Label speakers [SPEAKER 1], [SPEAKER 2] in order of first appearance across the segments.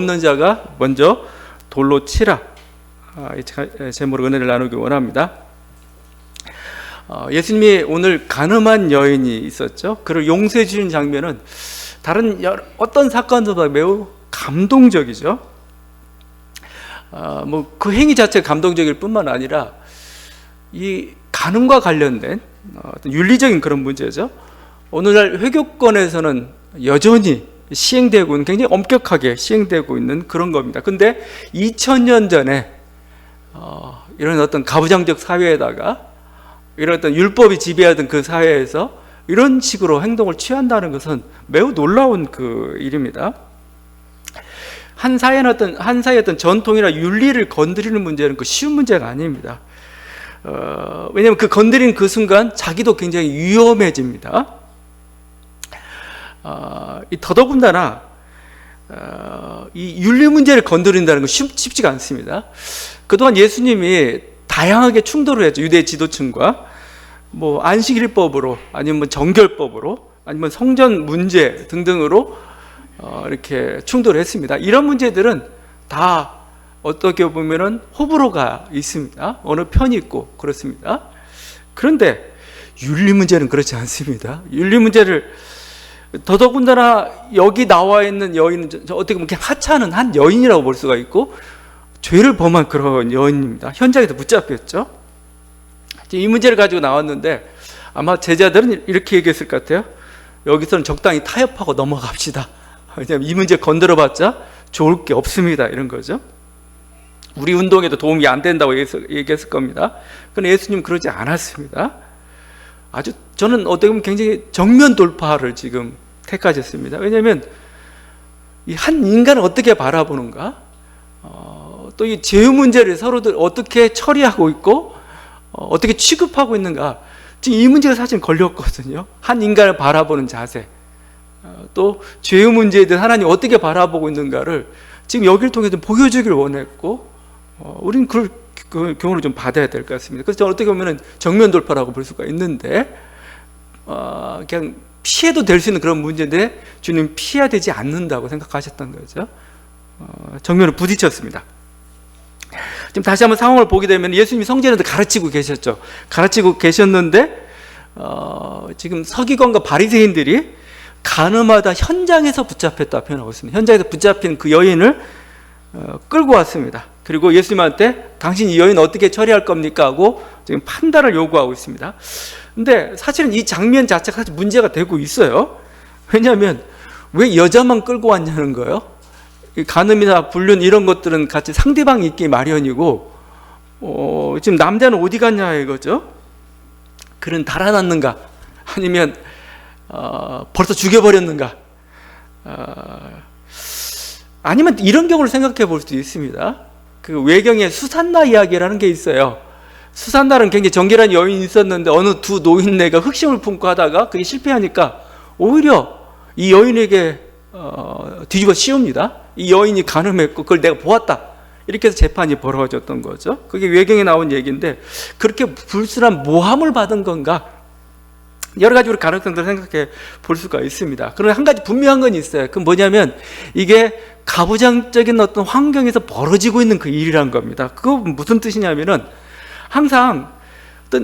[SPEAKER 1] 없는 자가 먼저 돌로 치라. 이 제목으로 은혜를 나누기 원합니다. 예수님이 오늘 가늠한 여인이 있었죠. 그를 용서해 주신 장면은 다른 어떤 사건보다 매우 감동적이죠. 뭐 그 행위 자체가 감동적일 뿐만 아니라 이 간음과 관련된 어떤 윤리적인 그런 문제죠. 오늘날 회교권에서는 여전히 시행되고 있는, 굉장히 엄격하게 시행되고 있는 그런 겁니다. 근데 2000년 전에 이런 어떤 가부장적 사회에다가 이런 어떤 율법이 지배하던 그 사회에서 이런 식으로 행동을 취한다는 것은 매우 놀라운 그 일입니다. 한 사회의 어떤 전통이나 윤리를 건드리는 문제는 그 쉬운 문제가 아닙니다. 왜냐하면 그 건드리는 그 순간 자기도 굉장히 위험해집니다. 더더군다나 이 윤리 문제를 건드린다는 건 쉽지가 않습니다. 그동안 예수님이 다양하게 충돌을 했죠. 유대 지도층과 뭐 안식일법으로, 아니면 정결법으로, 아니면 성전 문제 등등으로 이렇게 충돌을 했습니다. 이런 문제들은 다 어떻게 보면은 호불호가 있습니다. 어느 편이 있고 그렇습니다. 그런데 윤리 문제는 그렇지 않습니다. 윤리 문제를 더더군다나 여기 나와 있는 여인은 어떻게 보면 그냥 하찮은 한 여인이라고 볼 수가 있고 죄를 범한 그런 여인입니다. 현장에서 붙잡혔죠. 이 문제를 가지고 나왔는데 아마 제자들은 이렇게 얘기했을 것 같아요. 여기서는 적당히 타협하고 넘어갑시다. 왜냐하면 이 문제 건드려봤자 좋을 게 없습니다. 이런 거죠. 우리 운동에도 도움이 안 된다고 얘기했을 겁니다. 그런데 예수님은 그러지 않았습니다. 아주 저는 어떻게 보면 굉장히 정면 돌파를 지금 택하셨습니다. 왜냐하면 이 한 인간을 어떻게 바라보는가, 또 이 죄의 문제를 서로들 어떻게 처리하고 있고 어떻게 취급하고 있는가, 지금 이 문제가 사실 걸렸거든요. 한 인간을 바라보는 자세, 또 죄의 문제에 대해 하나님 어떻게 바라보고 있는가를 지금 여기를 통해 좀 보여주길 원했고, 우리는 그 교훈을 좀 받아야 될 것 같습니다. 그래서 저는 어떻게 보면 정면 돌파라고 볼 수가 있는데, 그냥 피해도 될 수 있는 그런 문제인데 주님 피해야 되지 않는다고 생각하셨던 거죠. 정면을 부딪혔습니다. 지금 다시 한번 상황을 보게 되면 예수님이 성전에서 가르치고 계셨죠. 가르치고 계셨는데 지금 서기관과 바리새인들이 간음하다 현장에서 붙잡혔다 표현하고 있습니다. 현장에서 붙잡힌 그 여인을 끌고 왔습니다. 그리고 예수님한테 당신 이 여인 어떻게 처리할 겁니까? 하고 지금 판단을 요구하고 있습니다. 근데 사실은 이 장면 자체가 사실 문제가 되고 있어요. 왜냐하면 왜 여자만 끌고 왔냐는 거예요. 간음이나 불륜 이런 것들은 같이 상대방이 있기 마련이고, 지금 남자는 어디 갔냐 이거죠. 그는 달아났는가, 아니면 벌써 죽여버렸는가, 아니면 이런 경우를 생각해 볼 수도 있습니다. 그 외경에 수산나 이야기라는 게 있어요. 수산나는 굉장히 정결한 여인이 있었는데 어느 두 노인네가 흑심을 품고 하다가 그게 실패하니까 오히려 이 여인에게 뒤집어 씌웁니다. 이 여인이 간음했고 그걸 내가 보았다, 이렇게 해서 재판이 벌어졌던 거죠. 그게 외경에 나온 얘기인데, 그렇게 불순한 모함을 받은 건가, 여러 가지 우리 가능성들을 생각해 볼 수가 있습니다. 그러나 한 가지 분명한 건 있어요. 그건 뭐냐면 이게 가부장적인 어떤 환경에서 벌어지고 있는 그 일이란 겁니다. 그거 무슨 뜻이냐면은 항상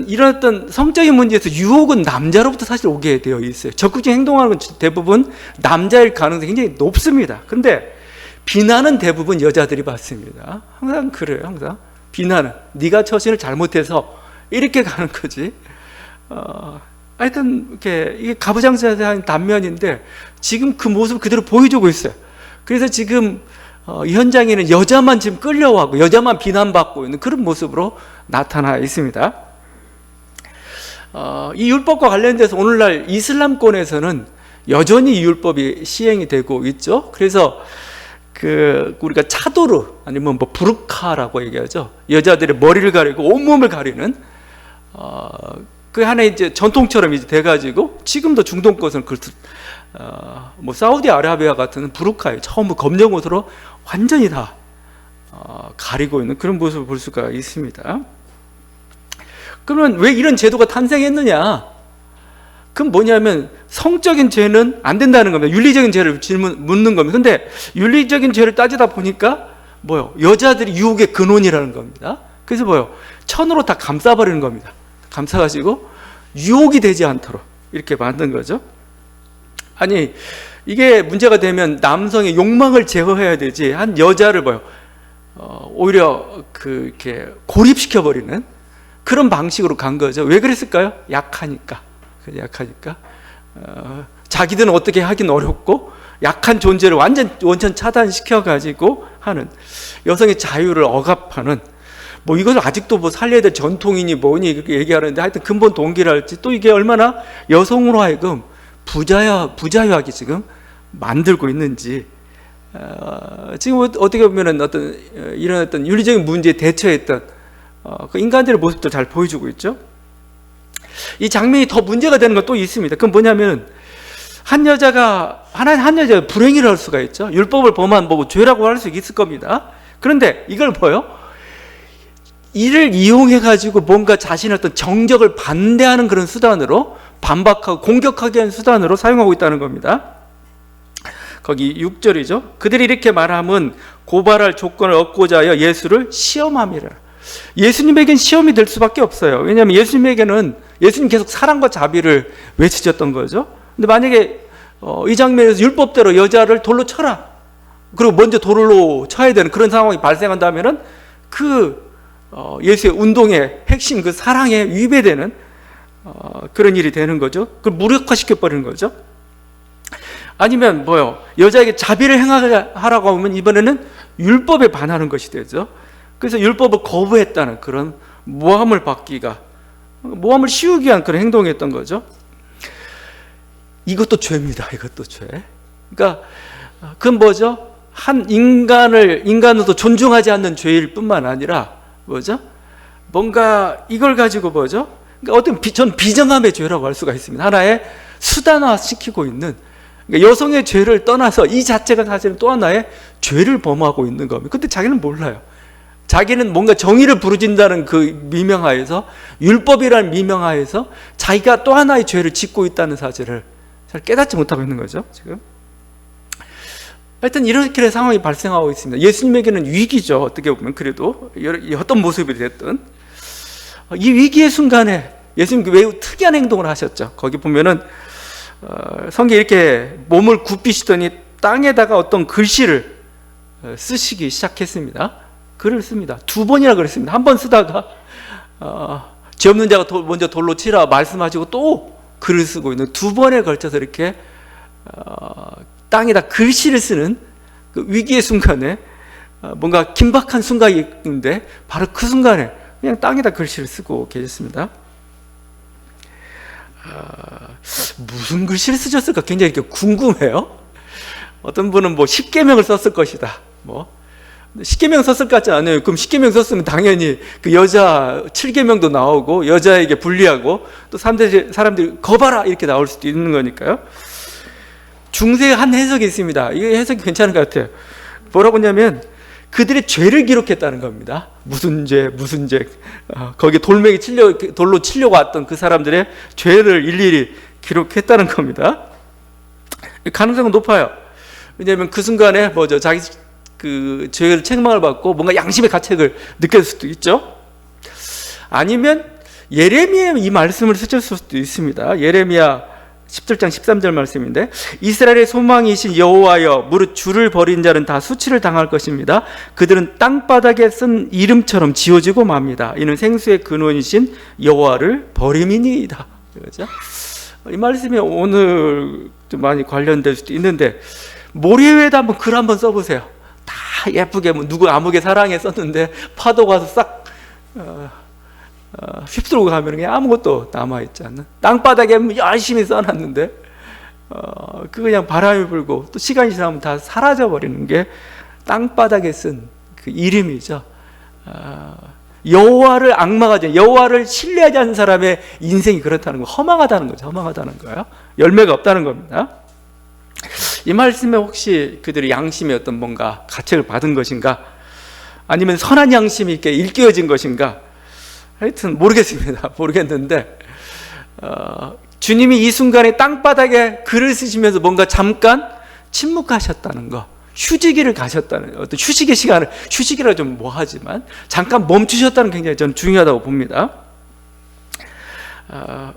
[SPEAKER 1] 이런 어떤 성적인 문제에서 유혹은 남자로부터 사실 오게 되어 있어요. 적극적인 행동하는 건 대부분 남자일 가능성이 굉장히 높습니다. 근데 비난은 대부분 여자들이 받습니다. 항상 그래요. 항상 비난은 네가 처신을 잘못해서 이렇게 가는 거지. 하여튼 이게 가부장적인 단면인데 지금 그 모습을 그대로 보여주고 있어요. 그래서 지금 이 현장에는 여자만 지금 끌려와고 여자만 비난받고 있는 그런 모습으로 나타나 있습니다. 이 율법과 관련돼서 오늘날 이슬람권에서는 여전히 이 율법이 시행이 되고 있죠. 그래서 우리가 차도르, 아니면 뭐 부르카라고 얘기하죠. 여자들의 머리를 가리고 온몸을 가리는 그 하나의 이제 전통처럼 이제 돼가지고 지금도 중동권은 뭐 사우디아라비아 같은 부르카에 처음 검정 옷으로 완전히 다 가리고 있는 그런 모습을 볼 수가 있습니다. 그러면 왜 이런 제도가 탄생했느냐? 그건 뭐냐면 성적인 죄는 안 된다는 겁니다. 윤리적인 죄를 묻는 겁니다. 근데 윤리적인 죄를 따지다 보니까 뭐요? 여자들이 유혹의 근원이라는 겁니다. 그래서 뭐요? 천으로 다 감싸버리는 겁니다. 감싸가지고 유혹이 되지 않도록 이렇게 만든 거죠. 아니, 이게 문제가 되면 남성의 욕망을 제어해야 되지, 한 여자를 뭐요? 오히려 이렇게 고립시켜버리는 그런 방식으로 간 거죠. 왜 그랬을까요? 약하니까. 약하니까. 자기들은 어떻게 하긴 어렵고, 약한 존재를 원천 차단시켜가지고 하는, 여성의 자유를 억압하는, 뭐 이걸 아직도 뭐 살려야 될 전통이니 뭐니 그렇게 얘기하는데, 하여튼 근본 동기랄지, 또 이게 얼마나 여성으로 하여금 부자유하게 지금 만들고 있는지, 지금 어떻게 보면은 이런 어떤 윤리적인 문제에 대처했던 그 인간들의 모습도 잘 보여주고 있죠. 이 장면이 더 문제가 되는 건 또 있습니다. 그건 뭐냐면, 한 여자가 불행이라 할 수가 있죠. 율법을 범한 뭐 죄라고 할 수 있을 겁니다. 그런데 이걸 뭐요? 이를 이용해 가지고 뭔가 자신의 어떤 정적을 반대하는 그런 수단으로, 반박하고 공격하게 하는 수단으로 사용하고 있다는 겁니다. 거기 6절이죠. 그들이 이렇게 말하면 고발할 조건을 얻고자 하여 예수를 시험함이라. 예수님에겐 시험이 될 수밖에 없어요. 왜냐하면 예수님 계속 사랑과 자비를 외치셨던 거죠. 근데 만약에 이 장면에서 율법대로 여자를 돌로 쳐라, 그리고 먼저 돌로 쳐야 되는 그런 상황이 발생한다면은 예수의 운동의 핵심, 그 사랑에 위배되는 그런 일이 되는 거죠. 그걸 무력화시켜 버리는 거죠. 아니면 뭐요? 여자에게 자비를 행하라고 하면 이번에는 율법에 반하는 것이 되죠. 그래서 율법을 거부했다는 그런 모함을 씌우기 위한 그런 행동이었던 거죠. 이것도 죄입니다. 이것도 죄. 그러니까 그건 뭐죠? 한 인간으로서 존중하지 않는 죄일 뿐만 아니라 뭐죠? 뭔가 이걸 가지고 뭐죠? 그러니까 전 비정함의 죄라고 할 수가 있습니다. 하나의 수단화시키고 있는, 그러니까 여성의 죄를 떠나서 이 자체가 사실은 또 하나의 죄를 범하고 있는 겁니다. 근데 자기는 몰라요. 자기는 뭔가 정의를 부르진다는 그 미명하에서, 율법이라는 미명하에서 자기가 또 하나의 죄를 짓고 있다는 사실을 잘 깨닫지 못하고 있는 거죠, 지금. 하여튼 이렇게 상황이 발생하고 있습니다. 예수님에게는 위기죠, 어떻게 보면. 그래도 어떤 모습이 됐든 이 위기의 순간에 예수님 매우 특이한 행동을 하셨죠. 거기 보면은 성경에 이렇게 몸을 굽히시더니 땅에다가 어떤 글씨를 쓰시기 시작했습니다. 글을 씁니다. 2번이나 그랬습니다. 한 번 쓰다가 죄 없는 자가 먼저 돌로 치라 말씀하시고 또 글을 쓰고 있는, 2번에 걸쳐서 이렇게 땅에다 글씨를 쓰는 그 위기의 순간에 뭔가 긴박한 순간이 있는데, 바로 그 순간에 그냥 땅에다 글씨를 쓰고 계셨습니다. 무슨 글씨를 쓰셨을까 굉장히 이렇게 궁금해요. 어떤 분은 뭐 10계명을 썼을 것이다, 뭐 10계명 썼을 것 같지 않아요. 그럼 10계명 썼으면 당연히 그 여자 7계명도 나오고, 여자에게 불리하고, 또 사람들이 거봐라 이렇게 나올 수도 있는 거니까요. 중세의 한 해석이 있습니다. 이게 해석이 괜찮은 것 같아요. 뭐라고 하냐면 그들의 죄를 기록했다는 겁니다. 무슨 죄 거기 돌로 치려고 왔던 그 사람들의 죄를 일일이 기록했다는 겁니다. 가능성은 높아요. 왜냐하면 그 순간에 자기 그 죄를 책망을 받고 뭔가 양심의 가책을 느꼈을 수도 있죠. 아니면 예레미야의 이 말씀을 쓰셨을 수도 있습니다. 예레미야 17장 13절 말씀인데, 이스라엘의 소망이신 여호와여, 무릇 주를 버린 자는 다 수치를 당할 것입니다. 그들은 땅바닥에 쓴 이름처럼 지워지고 맙니다. 이는 생수의 근원이신 여호와를 버림이니이다. 그렇죠? 이 말씀이 오늘 좀 많이 관련될 수도 있는데, 모래 위에다 한번 글 한번 써보세요. 다 예쁘게 누구 아무개 사랑해 썼는데 파도가 와서 싹 휩쓸고 가면 그냥 아무것도 남아있지 않는, 땅바닥에 열심히 써놨는데 그 그냥 바람이 불고 또 시간이 지나면 다 사라져버리는 게 땅바닥에 쓴 그 이름이죠. 여호와를 악망하지, 여호와를 신뢰하지 않는 사람의 인생이 그렇다는 거, 허망하다는 거죠. 허망하다는 거예요. 열매가 없다는 겁니다. 이 말씀에 혹시 그들이 양심의 어떤 뭔가 가책을 받은 것인가, 아니면 선한 양심이 이렇게 일깨워진 것인가, 하여튼 모르겠습니다. 모르겠는데 주님이 이 순간에 땅바닥에 글을 쓰시면서 뭔가 잠깐 침묵하셨다는 거, 휴지기를 가셨다는, 어떤 휴식의 시간을, 휴식이라 좀 뭐하지만 잠깐 멈추셨다는 게 굉장히 저는 중요하다고 봅니다.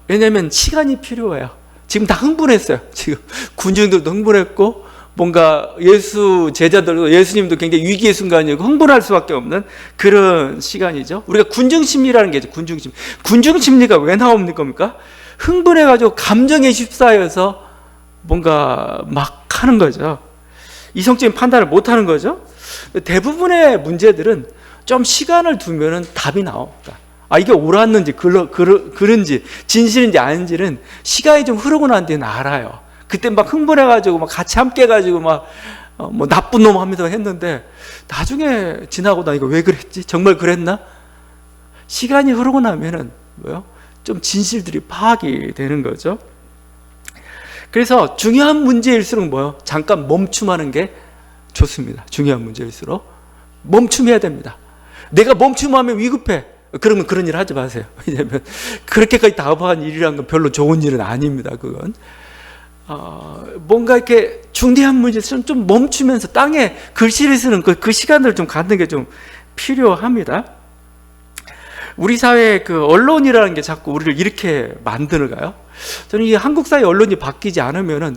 [SPEAKER 1] 왜냐하면 시간이 필요해요. 지금 다 흥분했어요. 지금 군중들도 흥분했고, 뭔가 예수 제자들도, 예수님도 굉장히 위기의 순간이고 흥분할 수밖에 없는 그런 시간이죠. 우리가 군중심리라는 게 있죠. 군중심리. 군중심리가 왜 나옵니까? 겁니까? 흥분해가지고 감정에 휩싸여서 뭔가 막 하는 거죠. 이성적인 판단을 못 하는 거죠. 대부분의 문제들은 좀 시간을 두면은 답이 나옵니다. 이게 옳았는지 그런지 진실인지 아닌지는 시간이 좀 흐르고 난 뒤에는 알아요. 그때 막 흥분해가지고 막 같이 함께 해가지고 막 뭐 나쁜 놈 하면서 했는데 나중에 지나고 나 이거 왜 그랬지? 정말 그랬나? 시간이 흐르고 나면은 뭐요? 좀 진실들이 파악이 되는 거죠. 그래서 중요한 문제일수록 뭐요? 잠깐 멈춤하는 게 좋습니다. 중요한 문제일수록 멈춤해야 됩니다. 내가 멈춤하면 위급해. 그러면 그런 일 하지 마세요. 왜냐하면 그렇게까지 다급한 일이란 건 별로 좋은 일은 아닙니다. 그건 뭔가 이렇게 중대한 문제에서 좀 멈추면서 땅에 글씨를 쓰는 그 시간을 좀 갖는 게 좀 필요합니다. 우리 사회의 그 언론이라는 게 자꾸 우리를 이렇게 만드는가요? 저는 이 한국 사회 언론이 바뀌지 않으면은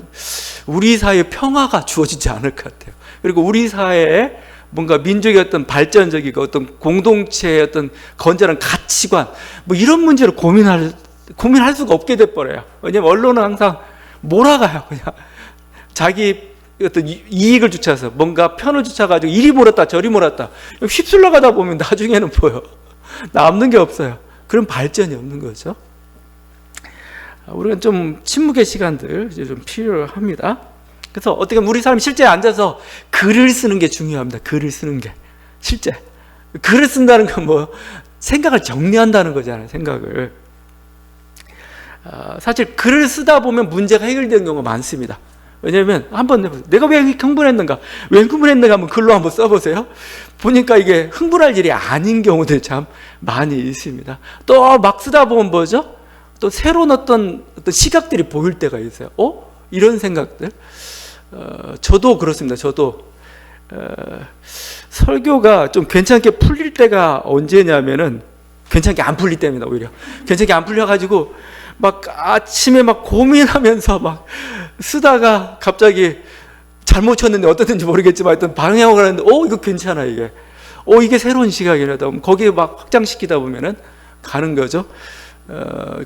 [SPEAKER 1] 우리 사회의 평화가 주어지지 않을 것 같아요. 그리고 우리 사회에 뭔가 민족의 어떤 발전적이고 어떤 공동체의 어떤 건전한 가치관, 뭐 이런 문제를 고민할 수가 없게 돼버려요. 왜냐면 언론은 항상 몰아가요. 그냥 자기 어떤 이익을 주차해서 뭔가 편을 주차가지고 이리 몰았다 저리 몰았다 휩쓸려 가다 보면 나중에는 뭐요? 남는 게 없어요. 그런 발전이 없는 거죠. 우리가 좀 침묵의 시간들 이제 좀 필요합니다. 그래서 어떻게 보면 우리 사람이 실제 앉아서 글을 쓰는 게 중요합니다. 글을 쓰는 게 실제 글을 쓴다는 건 뭐 생각을 정리한다는 거잖아요. 생각을 사실 글을 쓰다 보면 문제가 해결되는 경우가 많습니다. 왜냐하면 한번 해보세요. 내가 왜 흥분했는가? 왜 흥분했는가 한번 글로 한번 써보세요. 보니까 이게 흥분할 일이 아닌 경우들이 참 많이 있습니다. 또 막 쓰다 보면 뭐죠? 또 새로운 어떤 시각들이 보일 때가 있어요. 이런 생각들. 저도 그렇습니다. 저도 설교가 좀 괜찮게 풀릴 때가 언제냐면은 괜찮게 안 풀릴 때입니다. 오히려 괜찮게 안 풀려가지고 막 아침에 막 고민하면서 막 쓰다가 갑자기 잘못 쳤는데 어떻든지 모르겠지만 하여튼 방향을 하는데 이거 괜찮아 이게 이게 새로운 시각이라다 보면 거기에 막 확장시키다 보면은 가는 거죠.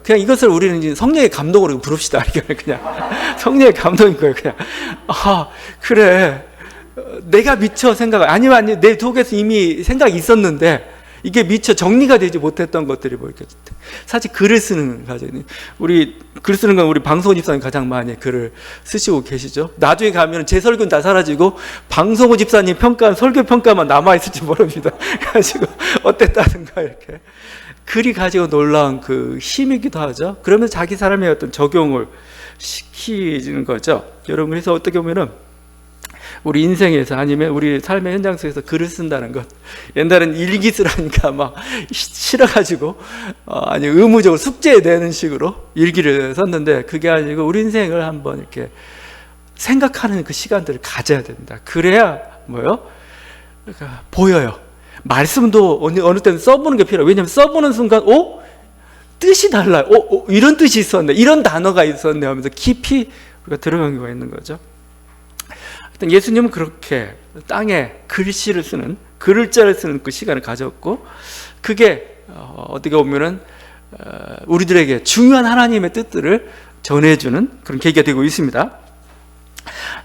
[SPEAKER 1] 그냥 이것을 우리는 이제 성령의 감동으로 부릅시다. 그냥 성령의 감동인 거예요. 그냥 그래 내가 미처 아니면 내 속에서 이미 생각이 있었는데 이게 미처 정리가 되지 못했던 것들이 뭐 이렇게 사실 글을 쓰는 과정이 우리 글 쓰는 건 우리 방송호 집사님 가장 많이 글을 쓰시고 계시죠. 나중에 가면 제 설교는 다 사라지고 방송호 집사님 평가 설교 평가만 남아 있을지 모릅니다. 그래가지고 어땠다든가 이렇게 글이 가지고 놀라운 그 힘이기도 하죠. 그러면서 자기 사람의 어떤 적용을 시키는 거죠. 여러분 그래서 어떻게 보면은 우리 인생에서 아니면 우리 삶의 현장 속에서 글을 쓴다는 것 옛날엔 일기 쓰라니까 막 싫어가지고 아니 의무적으로 숙제에 내는 식으로 일기를 썼는데 그게 아니고 우리 인생을 한번 이렇게 생각하는 그 시간들을 가져야 됩니다. 그래야 뭐요? 그러니까 보여요. 말씀도 어느 때는 써보는 게 필요해요. 왜냐하면 써보는 순간 뜻이 달라요. 이런 뜻이 있었네, 이런 단어가 있었네 하면서 깊이 우리가 들어간 경우가 있는 거죠. 예수님은 그렇게 땅에 글씨를 쓰는 글자를 쓰는 그 시간을 가졌고 그게 어떻게 보면은 우리들에게 중요한 하나님의 뜻들을 전해주는 그런 계기가 되고 있습니다.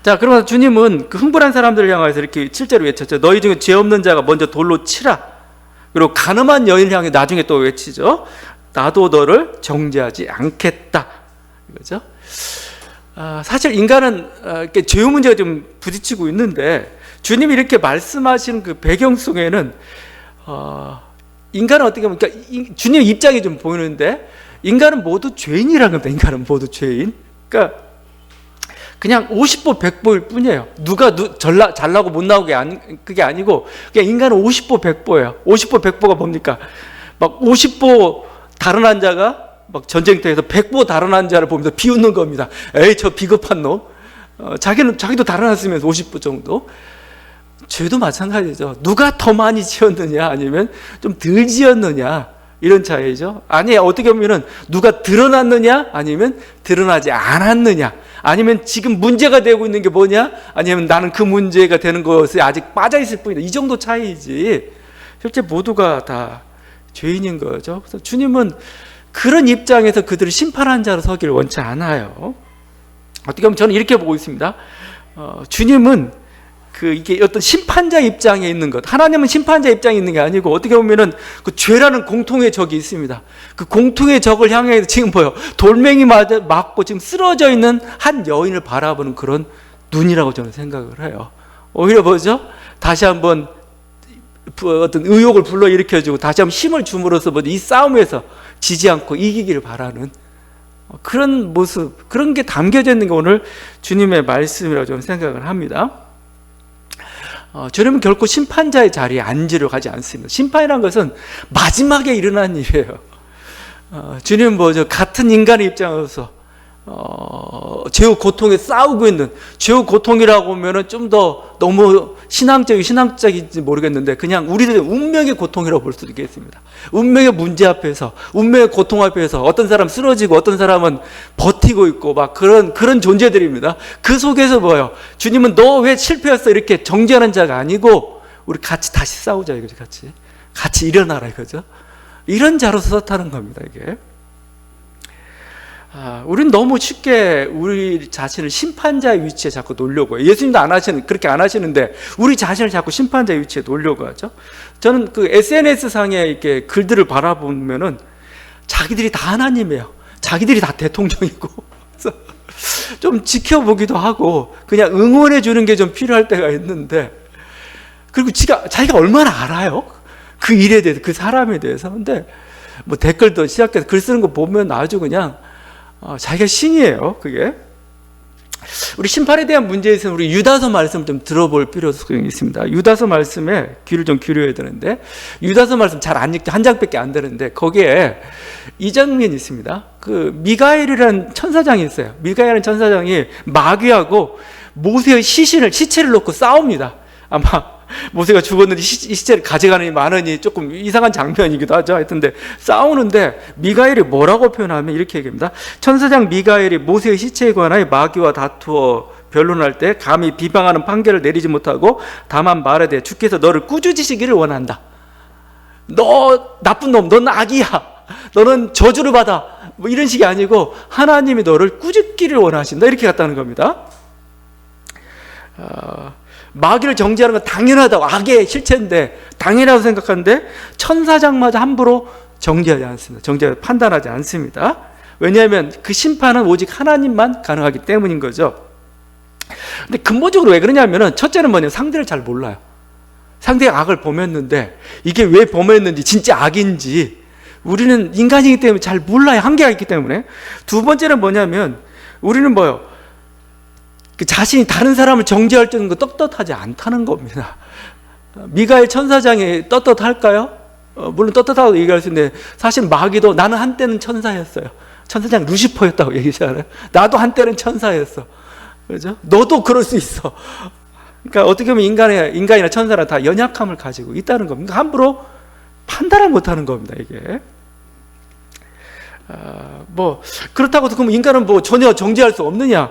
[SPEAKER 1] 자, 그러면 주님은 그 흥분한 사람들을 향해서 이렇게 7절을 외쳤죠. 너희 중에 죄 없는 자가 먼저 돌로 치라. 그리고 간음한 여인을 향해 나중에 또 외치죠. 나도 너를 정죄하지 않겠다. 이거죠. 사실 인간은 이렇게 죄의 문제가 좀 부딪히고 있는데 주님이 이렇게 말씀하시는 그 배경 속에는 인간은 어떻게 보면 그러니까 주님의 입장이 좀 보이는데 인간은 모두 죄인이라는 겁니다. 인간은 모두 죄인. 그러니까 그냥 50보 100보일 뿐이에요. 누가 잘나고 못 나오게 그게 아니고 그냥 인간은 50보 100보예요. 50보 100보가 뭡니까? 막 50보 다른 환자가 막 전쟁터에서 백보 달아난 자를 보면서 비웃는 겁니다. 에이, 저 비겁한 놈. 자기도 달아났으면서 50보 정도. 죄도 마찬가지죠. 누가 더 많이 지었느냐, 아니면 좀 덜 지었느냐, 이런 차이죠. 아니, 어떻게 보면은 누가 드러났느냐, 아니면 드러나지 않았느냐, 아니면 지금 문제가 되고 있는 게 뭐냐, 아니면 나는 그 문제가 되는 것에 아직 빠져 있을 뿐이다. 이 정도 차이지. 실제 모두가 다 죄인인 거죠. 그래서 주님은 그런 입장에서 그들을 심판한 자로 서기를 원치 않아요. 어떻게 보면 저는 이렇게 보고 있습니다. 주님은 이게 어떤 심판자 입장에 있는 것, 하나님은 심판자 입장에 있는 게 아니고, 어떻게 보면은 그 죄라는 공통의 적이 있습니다. 그 공통의 적을 향해 지금 돌멩이 맞고 지금 쓰러져 있는 한 여인을 바라보는 그런 눈이라고 저는 생각을 해요. 오히려 뭐죠? 다시 한번 어떤 의욕을 불러일으켜주고 다시 한번 힘을 줌으로써 이 싸움에서 지지 않고 이기기를 바라는 그런 모습, 그런 게 담겨져 있는 게 오늘 주님의 말씀이라고 저는 생각을 합니다. 주님은 결코 심판자의 자리에 앉으려 가지 않습니다. 심판이라는 것은 마지막에 일어난 일이에요. 주님은 같은 인간의 입장에서 죄의 고통에 싸우고 있는, 죄의 고통이라고 하면은 좀 더 너무 신앙적인지 모르겠는데, 그냥 우리들의 운명의 고통이라고 볼 수도 있겠습니다. 운명의 문제 앞에서, 운명의 고통 앞에서 어떤 사람 쓰러지고 어떤 사람은 버티고 있고 막 그런 존재들입니다. 그 속에서 주님은 너 왜 실패했어, 이렇게 정죄하는 자가 아니고, 우리 같이 다시 싸우자, 이거죠. 같이 일어나라, 이거죠. 이런 자로서 서타는 겁니다, 이게. 우리는 너무 쉽게 우리 자신을 심판자의 위치에 자꾸 놓으려고 해요. 예수님도 그렇게 안 하시는데 우리 자신을 자꾸 심판자의 위치에 놓으려고 하죠. 저는 그 SNS 상에 이렇게 글들을 바라보면은 자기들이 다 하나님이에요. 자기들이 다 대통령이고. 그래서 좀 지켜보기도 하고 그냥 응원해 주는 게 좀 필요할 때가 있는데, 그리고 자기가 얼마나 알아요? 그 일에 대해서, 그 사람에 대해서. 근데 댓글도 시작해서 글 쓰는 거 보면 아주 그냥 자기가 신이에요, 그게. 우리 심판에 대한 문제에서는 우리 유다서 말씀 좀 들어볼 필요가 있습니다. 유다서 말씀에 귀를 좀 기울여야 되는데, 유다서 말씀 잘 안 읽죠. 한 장밖에 안 되는데, 거기에 이 장면이 있습니다. 그 미가엘이라는 천사장이 있어요. 미가엘이라는 천사장이 마귀하고 모세의 시체를 놓고 싸웁니다. 아마 모세가 죽었는데 이 시체를 가져가는 이 많으니 조금 이상한 장면이기도 하죠. 하여튼데 싸우는데 미가엘이 뭐라고 표현하면 이렇게 얘기합니다. 천사장 미가엘이 모세의 시체에 관하여 마귀와 다투어 변론할 때 감히 비방하는 판결을 내리지 못하고 다만 말하되 주께서 너를 꾸짖으시기를 원한다. 너 나쁜 놈, 넌 악이야, 너는 저주를 받아, 이런 식이 아니고 하나님이 너를 꾸짖기를 원하신다, 이렇게 갔다는 겁니다. 마귀를 정죄하는 건 당연하다고, 악의 실체인데 당연하다고 생각하는데 천사장마저 함부로 정죄하지 않습니다. 판단하지 않습니다. 왜냐하면 그 심판은 오직 하나님만 가능하기 때문인 거죠. 근데 근본적으로 왜 그러냐면은, 첫째는 뭐냐면 상대를 잘 몰라요. 상대의 악을 범했는데 이게 왜 범했는지, 진짜 악인지 우리는 인간이기 때문에 잘 몰라요. 한계가 있기 때문에. 두 번째는 뭐냐면 우리는 그 자신이 다른 사람을 정죄할 정도 떳떳하지 않다는 겁니다. 미가엘 천사장이 떳떳할까요? 물론 떳떳하다고 얘기할 수 있는데, 사실 마귀도 나는 한때는 천사였어요. 천사장 루시퍼였다고 얘기하잖아요. 나도 한때는 천사였어. 그렇죠? 너도 그럴 수 있어. 그러니까 어떻게 보면 인간이나 천사는 다 연약함을 가지고 있다는 겁니다. 함부로 판단을 못하는 겁니다, 이게. 그렇다고 그럼 인간은 전혀 정죄할 수 없느냐?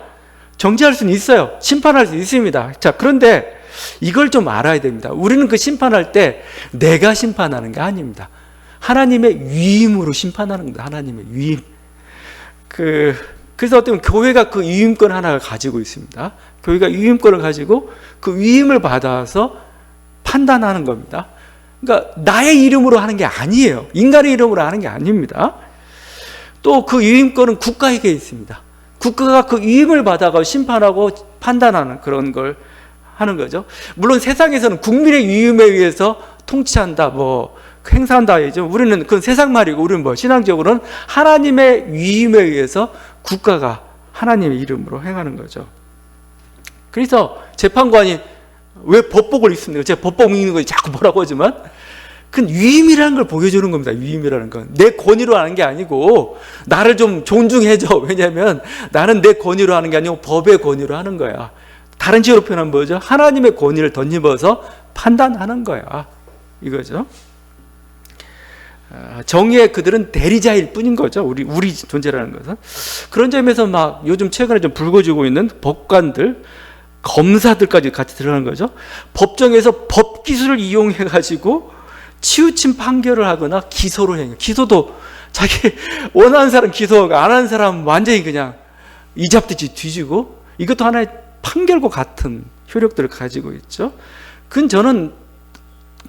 [SPEAKER 1] 정죄할 수는 있어요. 심판할 수 있습니다. 자, 그런데 이걸 좀 알아야 됩니다. 우리는 그 심판할 때 내가 심판하는 게 아닙니다. 하나님의 위임으로 심판하는 겁니다. 하나님의 위임. 그래서 어떻게 보면 교회가 그 위임권 하나를 가지고 있습니다. 교회가 위임권을 가지고 그 위임을 받아서 판단하는 겁니다. 그러니까 나의 이름으로 하는 게 아니에요. 인간의 이름으로 하는 게 아닙니다. 또 그 위임권은 국가에게 있습니다. 국가가 그 위임을 받아가 심판하고 판단하는 그런 걸 하는 거죠. 물론 세상에서는 국민의 위임에 의해서 통치한다, 행사한다 하죠. 우리는 그건 세상 말이고, 우리는 신앙적으로는 하나님의 위임에 의해서 국가가 하나님의 이름으로 행하는 거죠. 그래서 재판관이 왜 법복을 입습니까? 제가 법복 입는 거 자꾸 뭐라고 하지만 그 위임이라는 걸 보여주는 겁니다. 위임이라는 건 내 권위로 하는 게 아니고 나를 좀 존중해줘. 왜냐하면 나는 내 권위로 하는 게 아니고 법의 권위로 하는 거야. 다른 식으로 표현하면 뭐죠? 하나님의 권위를 덧입어서 판단하는 거야. 이거죠. 정의의 그들은 대리자일 뿐인 거죠. 우리 존재라는 것은. 그런 점에서 막 요즘 최근에 좀 불거지고 있는 법관들, 검사들까지 같이 들어가는 거죠. 법정에서 법 기술을 이용해 가지고 치우친 판결을 하거나 기소를 해요. 기소도 자기 원하는 사람 기소하고 안 하는 사람 완전히 그냥 이잡듯이 뒤지고, 이것도 하나의 판결과 같은 효력들을 가지고 있죠. 그건 저는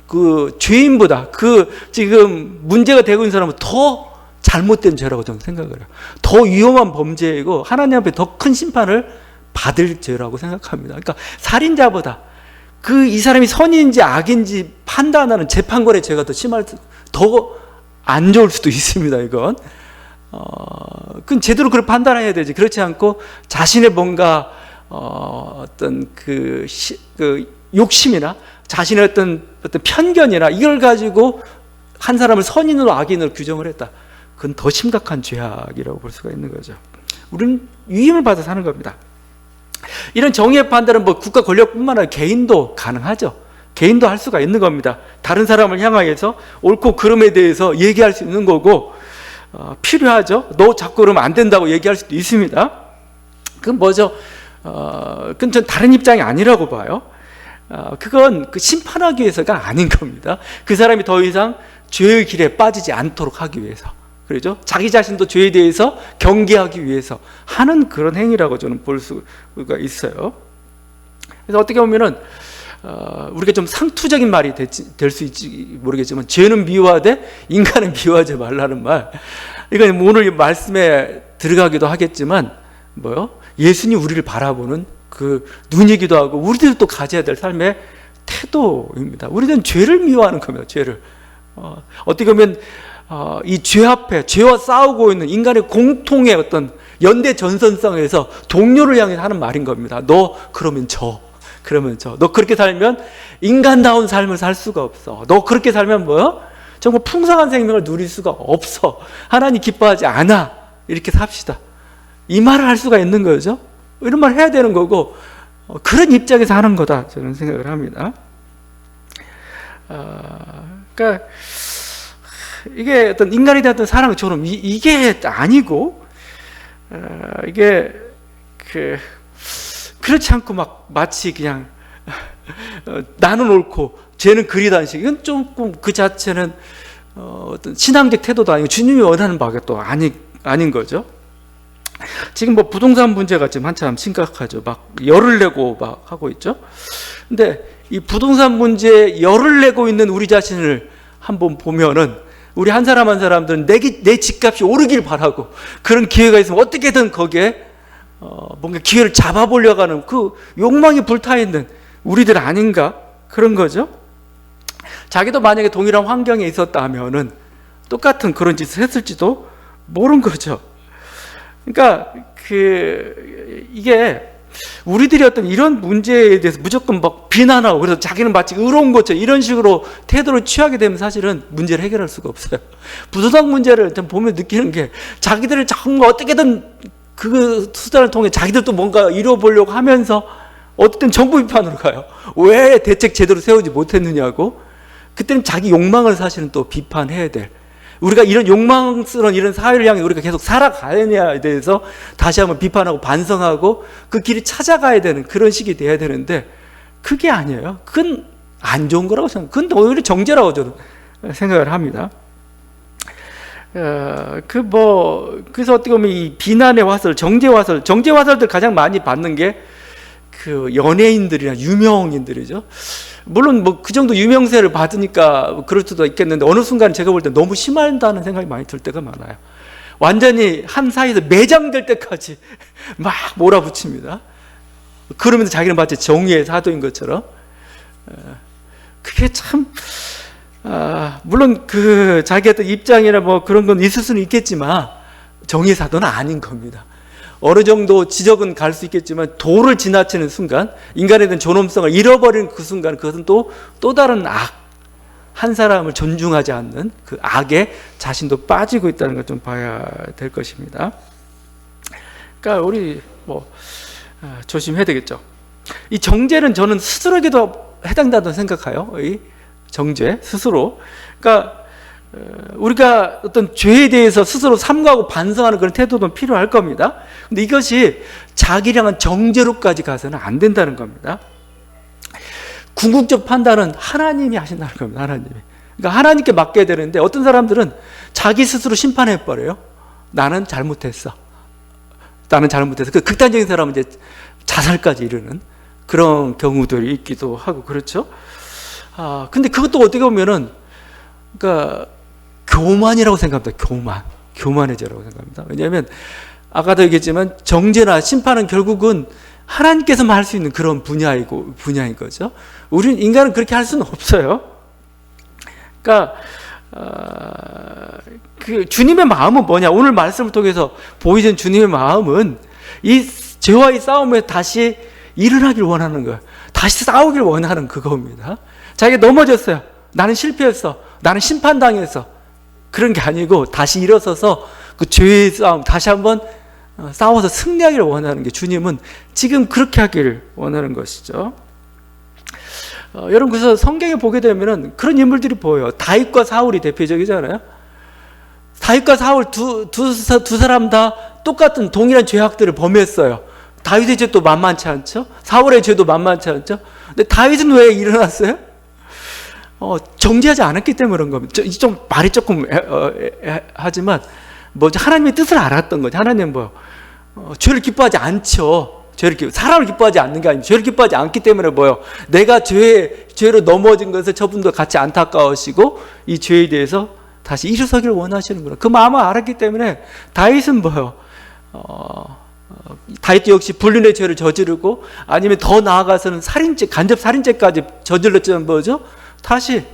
[SPEAKER 1] 그 죄인보다 그 지금 문제가 되고 있는 사람은 더 잘못된 죄라고 저는 생각을 해요. 더 위험한 범죄이고 하나님 앞에 더 큰 심판을 받을 죄라고 생각합니다. 그러니까 살인자보다 이 사람이 선인지 악인지 판단하는 재판관의 죄가 더 심할, 더 안 좋을 수도 있습니다. 이건 그건 제대로 그걸 판단해야 되지. 그렇지 않고 자신의 뭔가 어떤 그 욕심이나 자신의 어떤 편견이나 이걸 가지고 한 사람을 선인으로 악인으로 규정을 했다. 그건 더 심각한 죄악이라고 볼 수가 있는 거죠. 우리는 위임을 받아서 하는 겁니다. 이런 정의의 판단은 뭐 국가 권력뿐만 아니라 개인도 가능하죠. 개인도 할 수가 있는 겁니다. 다른 사람을 향하여서 옳고 그름에 대해서 얘기할 수 있는 거고, 필요하죠. 너 자꾸 그러면 안 된다고 얘기할 수도 있습니다. 그건 뭐죠? 그건 전 다른 입장이 아니라고 봐요. 그건 그 심판하기 위해서가 아닌 겁니다. 그 사람이 더 이상 죄의 길에 빠지지 않도록 하기 위해서, 그렇죠? 자기 자신도 죄에 대해서 경계하기 위해서 하는 그런 행위라고 저는 볼 수가 있어요. 그래서 어떻게 보면은 우리가 좀 상투적인 말이 될 수 있지 모르겠지만, 죄는 미워하되 인간은 미워하지 말라는 말, 이건 오늘 말씀에 들어가기도 하겠지만 뭐요? 예수님 우리를 바라보는 그 눈이기도 하고 우리들도 가져야 될 삶의 태도입니다. 우리는 죄를 미워하는 겁니다. 죄를. 어떻게 보면 이 죄 앞에 죄와 싸우고 있는 인간의 공통의 어떤 연대 전선상에서 동료를 향해 하는 말인 겁니다. 너 그러면 너 그렇게 살면 인간다운 삶을 살 수가 없어. 너 그렇게 살면 뭐요? 정말 풍성한 생명을 누릴 수가 없어. 하나님 기뻐하지 않아. 이렇게 삽시다. 이 말을 할 수가 있는 거죠. 이런 말 해야 되는 거고, 그런 입장에서 하는 거다 저는 생각을 합니다. 그러니까 이게 어떤 인간에 대한 어떤 사랑처럼 이게 아니고, 이게 그렇지 않고 막 마치 그냥 나는 옳고 죄는 그리다는 식, 이건 조금 그 자체는 어떤 신앙적 태도도 아니고 주님이 원하는 바가 또 아닌 거죠. 지금 뭐 부동산 문제가 지금 한참 심각하죠. 막 열을 내고 막 하고 있죠. 근데 이 부동산 문제에 열을 내고 있는 우리 자신을 한번 보면은, 우리 한 사람 한 사람들은 내 집값이 오르길 바라고, 그런 기회가 있으면 어떻게든 거기에 뭔가 기회를 잡아보려고 하는 그 욕망이 불타 있는 우리들 아닌가, 그런 거죠. 자기도 만약에 동일한 환경에 있었다면은 똑같은 그런 짓을 했을지도 모르는 거죠. 그러니까 이게 우리들이 어떤 이런 문제에 대해서 무조건 막 비난하고, 그래서 자기는 마치 의로운 것처럼 이런 식으로 태도를 취하게 되면 사실은 문제를 해결할 수가 없어요. 부동산 문제를 좀 보면 느끼는 게, 자기들을 정말 어떻게든 그 수단을 통해 자기들도 뭔가 이뤄보려고 하면서 어떤 정부 비판으로 가요. 왜 대책 제대로 세우지 못했느냐고. 그때는 자기 욕망을 사실은 또 비판해야 될, 우리가 이런 욕망스러운 이런 사회를 향해 우리가 계속 살아가느냐에 대해서 다시 한번 비판하고 반성하고 그 길을 찾아가야 되는 그런 시기 돼야 되는데, 그게 아니에요. 그건 안 좋은 거라고 생각해요. 그건 오히려 정죄라고 저는 생각을 합니다. 그래서 어떻게 보면 이 비난의 화살, 정죄 화살들 가장 많이 받는 게 그 연예인들이나 유명인들이죠. 물론 뭐 그 정도 유명세를 받으니까 그럴 수도 있겠는데, 어느 순간 제가 볼 때 너무 심하다는 생각이 많이 들 때가 많아요. 완전히 한 사이에서 매장될 때까지 막 몰아붙입니다. 그러면서 자기는 마치 정의의 사도인 것처럼. 그게 참, 물론 그 자기 어떤 입장이나 뭐 그런 건 있을 수는 있겠지만 정의의 사도는 아닌 겁니다. 어느 정도 지적은 갈 수 있겠지만 도를 지나치는 순간, 인간에 대한 존엄성을 잃어버리는 그 순간, 그것은 또 다른 한 사람을 존중하지 않는 그 악에 자신도 빠지고 있다는 걸 좀 봐야 될 것입니다. 그러니까 우리 조심해야 되겠죠. 이 정죄는 저는 스스로에게도 해당된다고 생각해요. 이 정죄 스스로. 그러니까 우리가 어떤 죄에 대해서 스스로 삼가하고 반성하는 그런 태도도 필요할 겁니다. 근데 이것이 자기를 향한 정죄로까지 가서는 안 된다는 겁니다. 궁극적 판단은 하나님이 하신다는 겁니다. 하나님이. 그러니까 하나님께 맡겨야 되는데 어떤 사람들은 자기 스스로 심판해버려요. 나는 잘못했어. 나는 잘못했어. 그 극단적인 사람은 이제 자살까지 이르는 그런 경우들이 있기도 하고 그렇죠. 근데 그것도 어떻게 보면은 그러니까 교만이라고 생각합니다. 교만해져라고 생각합니다. 왜냐하면 아까도 얘기했지만 정죄나 심판은 결국은 하나님께서만 할 수 있는 그런 분야인 거죠. 우리는 인간은 그렇게 할 수는 없어요. 그러니까 그 주님의 마음은 뭐냐? 오늘 말씀을 통해서 보이는 주님의 마음은 이 죄와의 싸움에 다시 일어나길 원하는 거예요. 다시 싸우길 원하는 그겁니다. 자기가 넘어졌어요. 나는 실패했어. 나는 심판당했어. 그런 게 아니고 다시 일어서서 그 죄의 싸움 다시 한번 싸워서 승리하기를 원하는 게 주님은 지금 그렇게 하기를 원하는 것이죠. 여러분 그래서 성경에 보게 되면은 그런 인물들이 보여요. 다윗과 사울이 대표적이잖아요. 다윗과 사울 두 사람 다 똑같은 동일한 죄악들을 범했어요. 다윗의 죄도 만만치 않죠. 사울의 죄도 만만치 않죠. 근데 다윗은 왜 일어났어요? 정죄하지 않았기 때문에 그런 겁니다. 좀 말이 조금 하지만 하나님의 뜻을 알았던 거죠. 하나님은 죄를 기뻐하지 않죠. 사람을 기뻐하지 않는 게 아니고 죄를 기뻐하지 않기 때문에 내가 죄로 넘어진 것을 저분도 같이 안타까우시고 이 죄에 대해서 다시 일어서기를 원하시는구나. 그 마음을 알았기 때문에 다윗은 다윗도 역시 불륜의 죄를 저지르고 아니면 더 나아가서는 살인죄, 간접 살인죄까지 저질렀지만 다시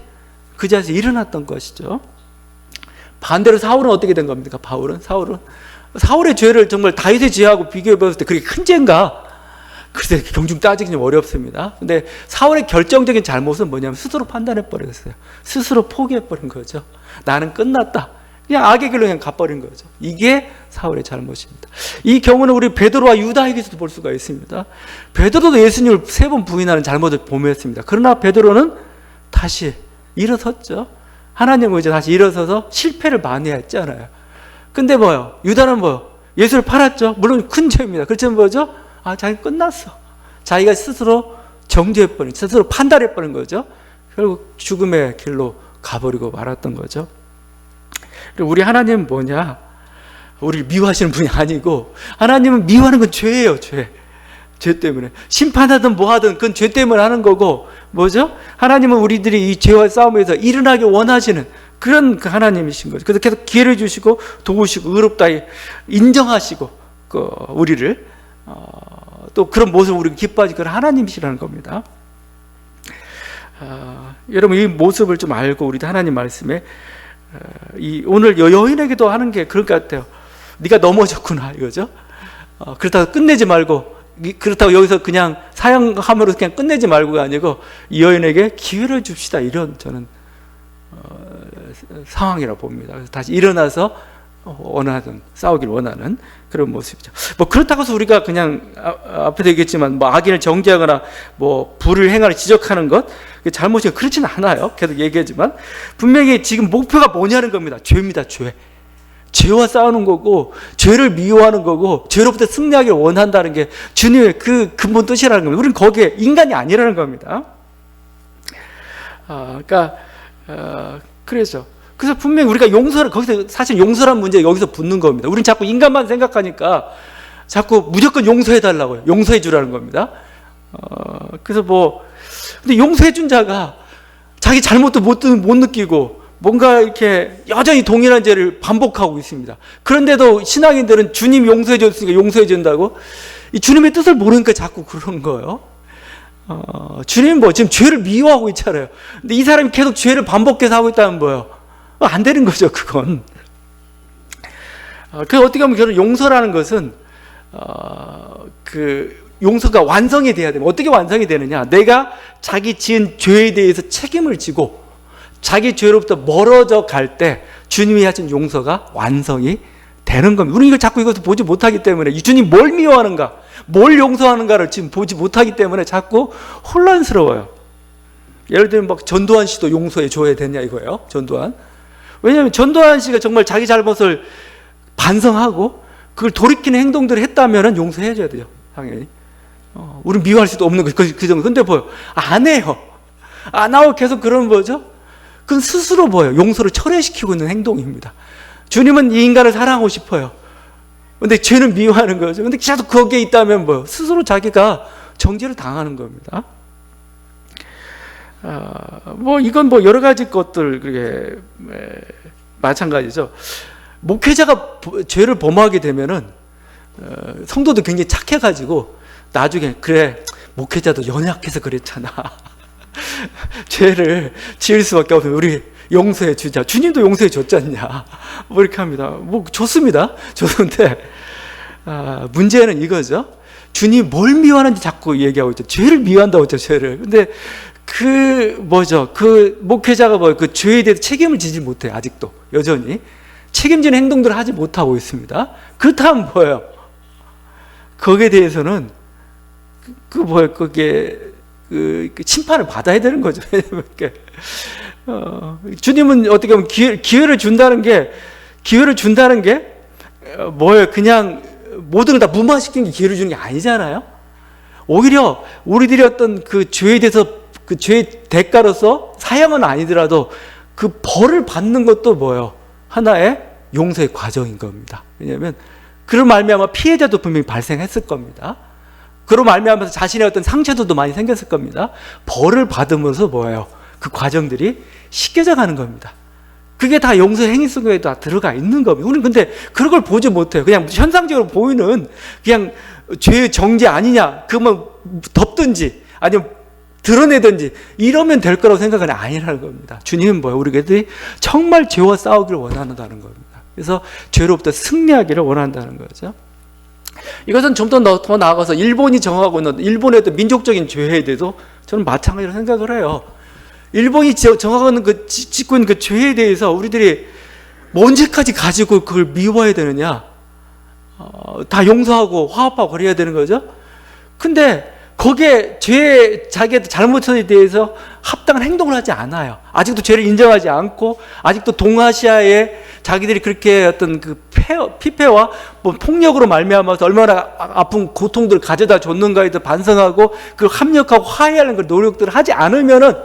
[SPEAKER 1] 그 자리에서 일어났던 것이죠. 반대로 사울은 어떻게 된 겁니까? 사울의 죄를 정말 다윗의 죄하고 비교해 봤을 때 그게 큰 죄인가? 그래서 경중 따지기 좀 어렵습니다. 근데 사울의 결정적인 잘못은 뭐냐면 스스로 판단해 버렸어요. 스스로 포기해 버린 거죠. 나는 끝났다. 그냥 악의 길로 그냥 가버린 거죠. 이게 사울의 잘못입니다. 이 경우는 우리 베드로와 유다에게서도 볼 수가 있습니다. 베드로도 예수님을 3번 부인하는 잘못을 범했습니다. 그러나 베드로는 다시 일어섰죠. 하나님을 이제 다시 일어서서 실패를 많이 했잖아요. 근데 유다는 예수를 팔았죠. 물론 큰 죄입니다. 그렇지만 자기 끝났어. 자기가 스스로 정죄해버린, 스스로 판단해버린 거죠. 결국 죽음의 길로 가버리고 말았던 거죠. 그리고 우리 하나님은 뭐냐? 우리를 미워하시는 분이 아니고 하나님은 미워하는 건 죄예요. 죄 때문에. 심판하든 뭐하든 그건 죄 때문에 하는 거고 하나님은 우리들이 이 죄와 싸움에서 일어나기 원하시는 그런 그 하나님이신 거죠. 그래서 계속 기회를 주시고 도우시고 의롭다 인정하시고 우리를 또 그런 모습을 우리가 기뻐하지 그런 하나님이시라는 겁니다. 여러분 이 모습을 좀 알고 우리도 하나님 말씀에 오늘 여인에게도 하는 게 그럴 것 같아요. 네가 넘어졌구나 이거죠. 그렇다고 끝내지 말고 그렇다고 여기서 그냥 사형함으로 그냥 끝내지 말고가 아니고 이 여인에게 기회를 줍시다. 이런 저는 상황이라고 봅니다. 그래서 다시 일어나서 원하든 싸우길 원하는 그런 모습이죠. 그렇다고 해서 우리가 그냥 앞에도 얘기했지만 악인을 정죄하거나 불을 행하는 지적하는 것 잘못이 그렇지는 않아요. 계속 얘기하지만 분명히 지금 목표가 뭐냐는 겁니다. 죄입니다. 죄와 싸우는 거고 죄를 미워하는 거고 죄로부터 승리하기를 원한다는 게 주님의 그 근본 뜻이라는 겁니다. 우리는 거기에 인간이 아니라는 겁니다. 그래서 분명히 우리가 거기서 사실 용서란 문제 여기서 붙는 겁니다. 우리는 자꾸 인간만 생각하니까 자꾸 무조건 용서해달라고요. 용서해주라는 겁니다. 그래서 근데 용서해준 자가 자기 잘못도 못 느끼고 뭔가 이렇게 여전히 동일한 죄를 반복하고 있습니다. 그런데도 신앙인들은 주님이 용서해줬으니까 용서해준다고 이 주님의 뜻을 모르니까 자꾸 그런 거예요. 주님은 지금 죄를 미워하고 있잖아요. 근데 이 사람이 계속 죄를 반복해서 하고 있다면 안 되는 거죠, 그건. 그래서 어떻게 보면 결국 용서라는 것은, 용서가 완성이 돼야 됩니다. 어떻게 완성이 되느냐? 내가 자기 지은 죄에 대해서 책임을 지고, 자기 죄로부터 멀어져 갈 때 주님이 하신 용서가 완성이 되는 겁니다. 우리는 이걸 자꾸 이것을 보지 못하기 때문에 주님 뭘 미워하는가, 뭘 용서하는가를 지금 보지 못하기 때문에 자꾸 혼란스러워요. 예를 들면 막 전두환 씨도 용서해 줘야 되냐 이거예요. 전두환. 왜냐하면 전두환 씨가 정말 자기 잘못을 반성하고 그걸 돌이키는 행동들을 했다면 용서해 줘야 돼요. 당연히. 우리 미워할 수도 없는 그 정도. 근데 뭐요? 안 해요. 안 하고 계속 그러는 거죠. 그건 스스로 뭐예요? 용서를 철회시키고 있는 행동입니다. 주님은 이 인간을 사랑하고 싶어요. 근데 죄는 미워하는 거죠. 근데 계속 거기에 있다면 뭐예요? 스스로 자기가 정죄를 당하는 겁니다. 뭐 이건 뭐 여러 가지 것들 그게 마찬가지죠. 목회자가 죄를 범하게 되면은 성도도 굉장히 착해가지고 나중에 그래 목회자도 연약해서 그랬잖아. 죄를 지을 수밖에 없으면 우리 용서해 주자. 주님도 용서해 줬잖냐. 뭐 이렇게 합니다. 뭐 좋습니다. 좋은데 문제는 이거죠. 주님 뭘 미워하는지 자꾸 얘기하고 있죠. 죄를 미워한다고 했죠. 죄를. 근데 그 목회자가 그 죄에 대해서 책임을 지지 못해요. 아직도 여전히 책임지는 행동들을 하지 못하고 있습니다. 그렇다면 뭐예요? 거기에 대해서는 그게 심판을 받아야 되는 거죠. 주님은 어떻게 보면 기회를 준다는 게 뭐예요? 그냥 모든 걸 다 무마시키는 게 기회를 주는 게 아니잖아요. 오히려 우리들이 어떤 그 죄에 대해서 그 죄의 대가로서 사형은 아니더라도 그 벌을 받는 것도 뭐예요? 하나의 용서의 과정인 겁니다. 왜냐하면 그런 말미암아 피해자도 분명히 발생했을 겁니다. 그로 말미암아서 자신의 어떤 상처도 많이 생겼을 겁니다. 벌을 받으면서 뭐예요? 그 과정들이 씻겨져 가는 겁니다. 그게 다 용서 행위 속에 다 들어가 있는 겁니다. 우리는 근데 그런 걸 보지 못해요. 그냥 현상적으로 보이는 그냥 죄의 정죄 아니냐, 그러면 덮든지 아니면 드러내든지 이러면 될 거라고 생각은 아니라는 겁니다. 주님은 뭐예요? 우리들이 정말 죄와 싸우기를 원한다는 겁니다. 그래서 죄로부터 승리하기를 원한다는 거죠. 이것은 좀 더 나아가서 일본이 정하고 있는 일본의 어떤 민족적인 죄에 대해서 저는 마찬가지로 생각을 해요. 일본이 정하고 있는 짓고 있는 그 죄에 대해서 우리들이 언제까지 가지고 그걸 미워해야 되느냐? 다 용서하고 화합하고 그래야 되는 거죠. 근데 거기에 자기의 잘못에 대해서 합당한 행동을 하지 않아요. 아직도 죄를 인정하지 않고, 아직도 동아시아에 자기들이 그렇게 어떤 그 피폐와 뭐 폭력으로 말미암아서 얼마나 아픈 고통들을 가져다 줬는가에 대해서 반성하고, 그걸 합력하고 화해하는 그 노력들을 하지 않으면은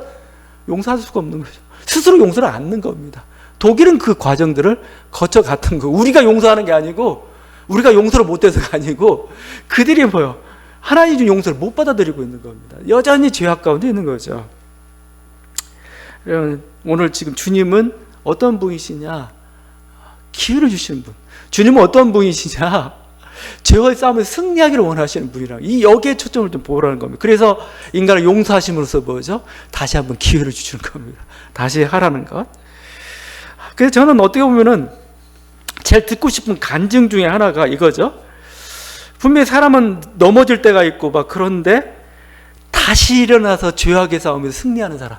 [SPEAKER 1] 용서할 수가 없는 거죠. 스스로 용서를 않는 겁니다. 독일은 그 과정들을 거쳐갔던 거. 우리가 용서하는 게 아니고, 우리가 용서를 못해서가 아니고, 그들이 뭐요? 하나님 준 용서를 못 받아들이고 있는 겁니다. 여전히 죄악 가운데 있는 거죠. 오늘 지금 주님은 어떤 분이시냐? 기회를 주시는 분. 주님은 어떤 분이시냐? 죄와의 싸움에 승리하기를 원하시는 분이라. 여기에 초점을 좀 보라는 겁니다. 그래서 인간을 용서하심으로써 뭐죠? 다시 한번 기회를 주시는 겁니다. 다시 하라는 것. 그래서 저는 어떻게 보면은 제일 듣고 싶은 간증 중에 하나가 이거죠. 분명히 사람은 넘어질 때가 있고 막 그런데 다시 일어나서 죄악의 싸움에서 승리하는 사람.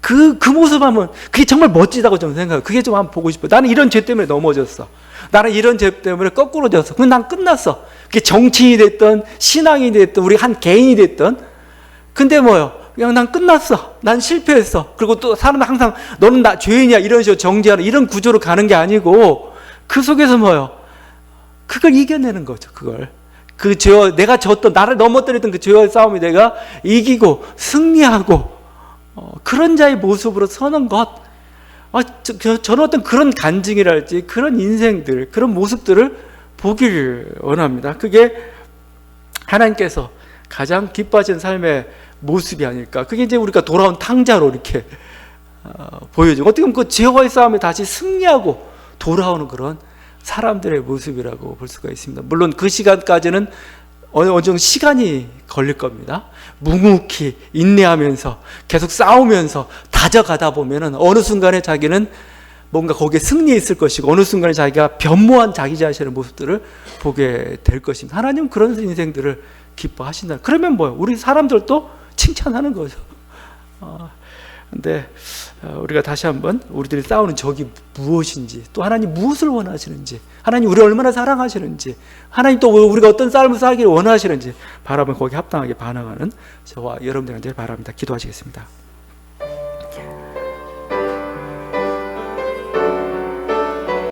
[SPEAKER 1] 그 모습 하면 그게 정말 멋지다고 저는 생각해요. 그게 좀 한번 보고 싶어요. 나는 이런 죄 때문에 넘어졌어. 나는 이런 죄 때문에 거꾸로 졌어. 그럼 난 끝났어. 그게 정치인이 됐든 신앙이 됐든 우리 한 개인이 됐든. 근데 뭐요? 그냥 난 끝났어. 난 실패했어. 그리고 또 사람은 항상 너는 나 죄인이야 이런 식으로 정죄하는 이런 구조로 가는 게 아니고 그 속에서 뭐요? 그걸 이겨내는 거죠. 그걸 그 죄와 내가 졌던 나를 넘어뜨렸던 그 죄와의 싸움이 내가 이기고 승리하고 그런 자의 모습으로 서는 것. 저는 어떤 그런 간증이랄지 그런 인생들 그런 모습들을 보기를 원합니다. 그게 하나님께서 가장 기뻐하시는 삶의 모습이 아닐까. 그게 이제 우리가 돌아온 탕자로 이렇게 보여지고 어떻게 보면 그 죄와의 싸움에 다시 승리하고 돌아오는 그런 사람들의 모습이라고 볼 수가 있습니다. 물론 그 시간까지는 어느 정도 시간이 걸릴 겁니다. 묵묵히 인내하면서 계속 싸우면서 다져가다 보면은 어느 순간에 자기는 뭔가 거기에 승리했을 것이고 어느 순간에 자기가 변모한 자기 자신의 모습들을 보게 될 것입니다. 하나님은 그런 인생들을 기뻐하신다. 그러면 뭐예요? 우리 사람들도 칭찬하는 거죠. 근데 우리가 다시 한번 우리들이 싸우는 적이 무엇인지, 또 하나님 무엇을 원하시는지, 하나님 우리를 얼마나 사랑하시는지, 하나님 또 우리가 어떤 삶을 살기를 원하시는지 바라보면 거기에 합당하게 반응하는 저와 여러분들이 되길 바랍니다. 기도하시겠습니다.